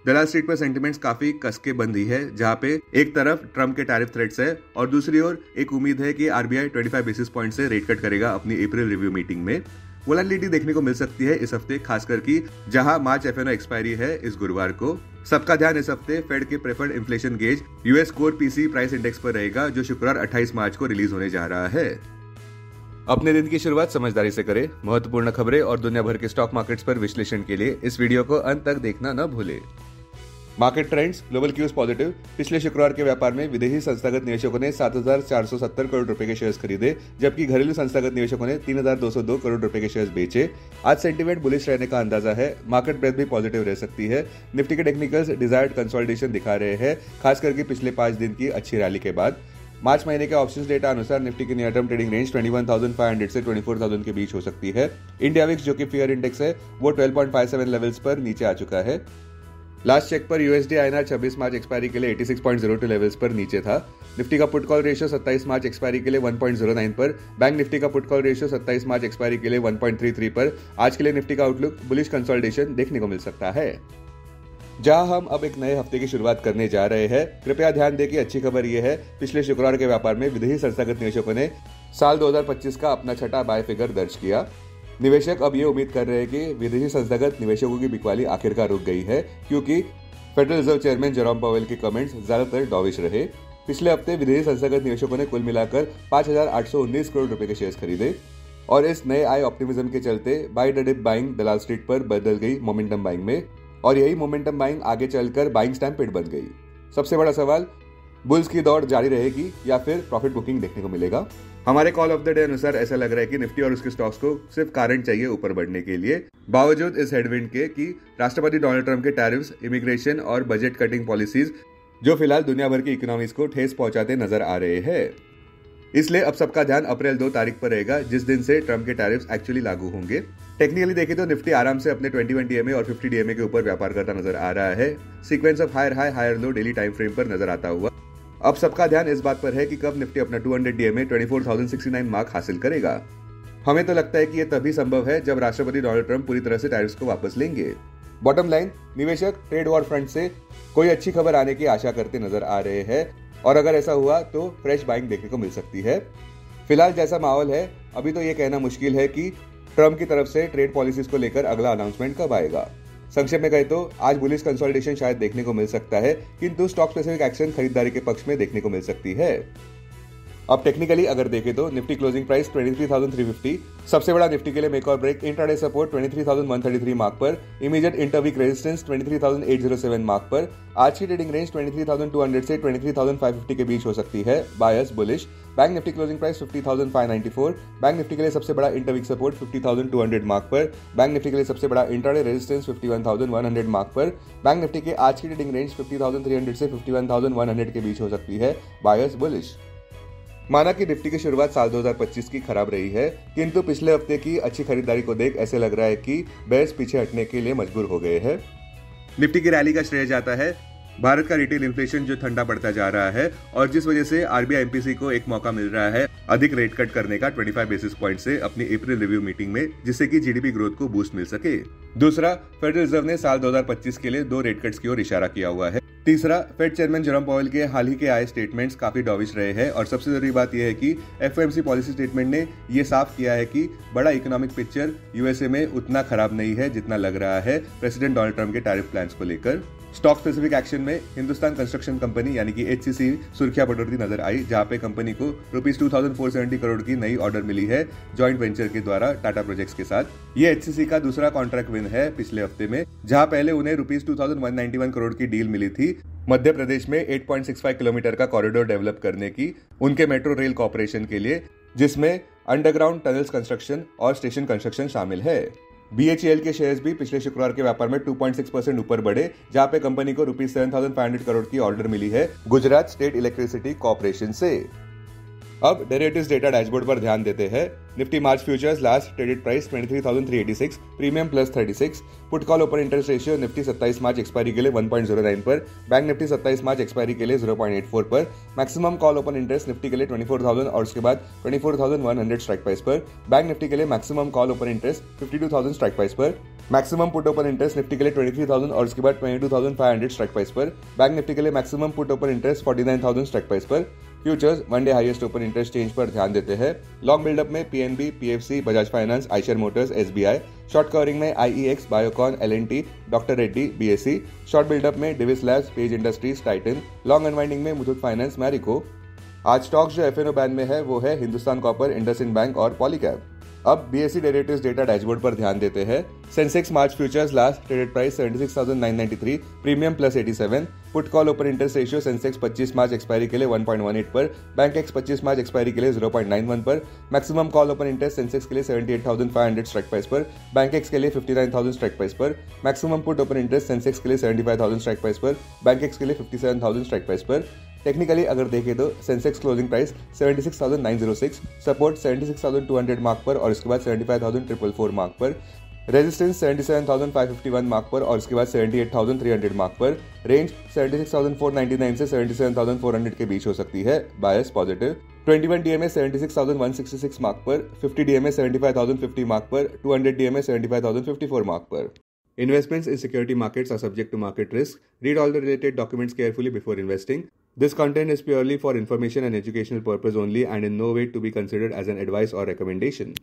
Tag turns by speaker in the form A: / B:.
A: दलाल street पर sentiments काफी कसके बंदी है, जहां पे एक तरफ ट्रम्प के टैरिफ थ्रेट्स है और दूसरी ओर एक उम्मीद है कि आरबीआई 25 बेसिस पॉइंट से रेट कट करेगा अपनी अप्रैल रिव्यू मीटिंग में। वोलेटिलिटी देखने को मिल सकती है इस हफ्ते, खासकर की जहां मार्च एफएनओ एक्सपायरी है इस गुरुवार को। सबका ध्यान इस हफ्ते फेड के preferred inflation gauge US core PC price index पर रहेगा, जो शुक्रवार 28 मार्च को रिलीज होने जा रहा है। अपने दिन की शुरुआत समझदारी से करें। महत्वपूर्ण खबरें और दुनिया भर के स्टॉक मार्केट्स पर विश्लेषण के लिए इस वीडियो को अंत तक देखना न भूलें। Market trends, global cues positive. पिछले शुक्रवार के व्यापार में विदेशी संस्थागत निवेशकों ने 7,470 करोड़ रुपए के शेयर्स खरीदे, जबकि घरेलू संस्थागत निवेशकों ने 3,202 करोड़ रुपए के शेयर्स बेचे। आज सेंटीमेंट बुलिश रहने का अंदाजा है। मार्केट ब्रेथ भी पॉजिटिव रह सकती है। निफ्टी के टेक्निकल्स डिजायर्ड कंसोलिडेशन दिखा रहे हैं, खासकर की पिछले 5 दिन की अच्छी रैली के बाद। मार्च महीने के ऑप्शंस डेटा अनुसार निफ्टी की नियर टर्म ट्रेडिंग रेंज 21,500 से 24,000 के बीच हो सकती है। इंडिया विक्स, जो कि फियर इंडेक्स है, वो 12.57 लेवल्स पर नीचे आ चुका है। लास्ट चेक पर यूएसडी आईएनआर 26 मार्च एक्सपायरी के लिए 86.02 लेवल्स पर नीचे था। निफ्टी का पुट कॉल रेशियो 27 मार्च एक्सपायरी के लिए 1.09 पर, बैंक निफ्टी का पुट कॉल रेशियो 27 मार्च एक्सपायरी के लिए 1.33 पर। आज के लिए निफ्टी का आउटलुक बुलिश कंसोलिडेशन देखने को मिल सकता है। जहां हम अब एक नए हफ्ते की शुरुआत करने जा रहे हैं, कृपया ध्यान दें कि अच्छी खबर यह है, पिछले शुक्रवार के व्यापार में विदेशी संस्थागत निवेशकों ने साल 2025 का अपना छठा बाय फिगर दर्ज किया। निवेशक अब ये उम्मीद कर रहे हैं कि विदेशी संस्थागत निवेशकों की बिकवाली आखिरकार रुक गई है, क्योंकि federal reserve chairman Jerome Powell के कमेंट्स ज्यादातर डॉविश रहे। पिछले हफ्ते विदेशी संस्थागत निवेशकों ने कुल मिलाकर 5,819 करोड़ रुपए के शेयर्स खरीदे और इस नए आय ऑप्टिमिज्म के चलते buy the dip buying Dalal street पर बदल गई मोमेंटम बाइंग में, और यही मोमेंटम बाइंग आगे चलकर बाइंग स्टैम्पेड बन गई। सबसे बड़ा सवाल, बुल्स की दौड़ जारी रहेगी या फिर प्रॉफिट बुकिंग देखने को मिलेगा? हमारे कॉल ऑफ द डे अनुसार ऐसा लग रहा है कि निफ्टी और उसके स्टॉक्स को सिर्फ कारण चाहिए ऊपर बढ़ने के लिए, बावजूद इस हेडविंड के कि राष्ट्रपति डोनाल्ड ट्रंप के टैरिफ्स, इमिग्रेशन और बजट कटिंग पॉलिसीज जो फिलहाल दुनिया भर की इकोनॉमीज को ठेस पहुंचाते नजर आ रहे हैं। इसलिए अब सबका ध्यान अप्रैल 2 तारीख पर रहेगा, जिस दिन से ट्रंप के टैरिफ्स एक्चुअली लागू होंगे। टेक्निकली देखें तो निफ्टी आराम से अपने 21 डीएमए और 50 डीएमए के ऊपर व्यापार करता नजर आ रहा है, sequence of higher high higher low daily time frame पर नजर आता हुआ। अब सबका ध्यान इस बात पर है कि कब निफ्टी अपना 200 डीएमए 24,069 मार्क हासिल करेगा। हमें तो लगता है कि यह तभी संभव है जब राष्ट्रपति डोनाल्ड ट्रंप पूरी तरह से टैरिफ्स को वापस लेंगे। बॉटम लाइन, निवेशक ट्रेड वॉर फ्रंट से कोई अच्छी खबर आने की आशा करते नजर आ रहे हैं, और अगर ऐसा हुआ तो फ्रेश बाइंग देखने को मिल सकती है। फिलहाल जैसा माहौल है, अभी तो ये कहना मुश्किल है कि ट्रंप की तरफ से ट्रेड पॉलिसीज को लेकर अगला अनाउंसमेंट कब आएगा। संक्षेप में कहे तो आज बुलिश कंसोलिडेशन शायद देखने को मिल सकता है, किंतु स्टॉक स्पेसिफिक एक्शन खरीदारी के पक्ष में देखने को मिल सकती है। अब टेक्निकली अगर देखें तो निफ्टी क्लोजिंग प्राइस 23,350, सबसे बड़ा निफ्टी के लिए मेक और ब्रेक इंट्राडे सपोर्ट 23,133 मार्क पर, इमीडिएट इंटरवीक रेजिस्टेंस 23,807 मार्क पर। आज की ट्रेडिंग रेंज 23,200 से 23,550 के बीच हो सकती है, bias bullish. Bank Nifty closing price 50,594, bank Nifty के लिए सबसे बड़ा इंटरवीक सपोर्ट 50,200 मार्क पर, बैंक निफ्टी के लिए सबसे बड़ा इंट्राडे रेजिस्टेंस 51,100 मार्क पर। बैंक निफ्टी के आज की ट्रेडिंग रेंज 50,300 से 51,100 के बीच हो सकती है, बायस बुलिश। माना कि निफ्टी की शुरुआत साल 2025 की खराब रही है, किंतु पिछले हफ्ते की अच्छी खरीदारी को देख ऐसे लग रहा है कि बेयर्स पीछे हटने के लिए मजबूर हो गए हैं। निफ्टी की रैली का श्रेय जाता है भारत का रिटेल इन्फ्लेशन जो ठंडा पड़ता जा रहा है, और जिस वजह से आरबीआई एमपीसी को एक मौका मिल रहा है अधिक रेट कट करने का 25 बेसिस पॉइंट से अपनी अप्रैल रिव्यू मीटिंग में, जिससे कि जीडीपी ग्रोथ को बूस्ट मिल सके। दूसरा, फेडरल रिजर्व ने साल 2025 के लिए 2 रेट कट्स की ओर इशारा किया हुआ है। तीसरा, फेड चेयरमैन जेरोम पावेल के हाल ही के आए स्टेटमेंट्स काफी डॉविश रहे हैं, और सबसे जरूरी बात यह है कि एफओएमसी पॉलिसी स्टेटमेंट ने यह साफ किया है कि बड़ा इकोनॉमिक पिक्चर यूएसए में उतना खराब नहीं है जितना लग रहा है प्रेसिडेंट डोनाल्ड ट्रंप के टैरिफ प्लान्स को लेकर। स्टॉक स्पेसिफिक एक्शन में हिंदुस्तान कंस्ट्रक्शन कंपनी यानी कि एचसीसी सुर्खियां बढ़ोतरी नजर आई, जहां पे कंपनी को ₹2,470 करोड़ की नई ऑर्डर मिली है जॉइंट वेंचर के द्वारा टाटा प्रोजेक्ट्स के साथ। ये एचसीसी का दूसरा कॉन्ट्रैक्ट विन है पिछले हफ्ते में, जहां पहले उन्हें ₹2,191 करोड़ की डील मिली थी मध्य प्रदेश में 8.65 किलोमीटर का कॉरिडोर डेवलप करने की उनके मेट्रो रेल कॉर्पोरेशन के लिए, जिसमें अंडरग्राउंड टनल्स कंस्ट्रक्शन और स्टेशन कंस्ट्रक्शन शामिल है। बीएचईएल के शेयर्स भी पिछले शुक्रवार के व्यापार में 2.6% ऊपर बढ़े, जहां पे कंपनी को ₹7,500 करोड़ की ऑर्डर मिली है गुजरात स्टेट इलेक्ट्रिसिटी कॉर्पोरेशन से। अब डेरिवेटिव्स डेटा डैशबोर्ड पर ध्यान देते हैं। Nifty March futures last traded price 23,386, premium plus 36। Put call open interest ratio Nifty 27 मार्च एक्सपायरी के लिए 1.09 पर, बैंक निफ्टी 27 मार्च एक्सपायरी के लिए 0.84 पर, maximum call open interest Nifty के लिए 24,000 और उसके बाद 24,100 स्ट्राइक प्राइस पर, बैंक निफ्टी के लिए maximum call open interest 52,000 strike price पर, maximum put open interest Nifty के लिए 23,000 और उसके बाद 22,500 स्ट्राइक प्राइस पर, बैंक निफ्टी के लिए maximum put open interest 49,000 strike price पर। Futures one day highest open interest change पर ध्यान देते हैं। लॉन्ग बिल्डअप में PNB, PFC, Bajaj finance, Eicher Motors, SBI. Short covering में IEX, Biocon, LNT, doctor Reddy, BSC. Short buildup में Divis labs, Page Industries, Titan. Long unwinding में Muthoot finance, Marico. आज स्टॉक्स जो एफएनओ बैन में है वो है हिंदुस्तान कॉपर, इंडसइंड बैंक और पॉलीकैब। अब बीएससी डेरिवेटिव्स डेटा डैशबोर्ड पर ध्यान देते हैं। Sensex March futures last traded price 76,993, premium plus 87। Put call open interest ratio Sensex 25 मार्च एक्सपायरी के लिए 1.18 पर, बैंक एक्स 25 मार्च एक्सपायरी के लिए 0.91 पर, maximum call open interest Sensex के लिए 78,500 स्ट्राइक प्राइस पर, बैंक एक्स के लिए 59,000 स्ट्राइक प्राइस पर, maximum put open interest Sensex के लिए 75,000 स्ट्राइक प्राइस पर, बैंक एक्स के लिए 57,000 स्ट्राइक प्राइस पर। टेक्निकली अगर देखें तो Sensex closing price 76,906, support 76,200 mark पर और इसके बाद 75,444 मार्क पर, रेजिस्टेंस 77,551 मार्क पर और इसके बाद 78,300 मार्क पर, रेंज 76,499 से 77,400 के बीच हो सकती है, बायस पॉजिटिव। 21 डीएमए 76,166 मार्क पर, 50 डीएमए 75,050 मार्क पर, 200 डीएमए 75,054 मार्क पर। Investments in security markets are subject to market risk. Read all the related documents carefully before investing. This content is purely for information and educational purpose only and in no way to be considered as an advice or recommendation.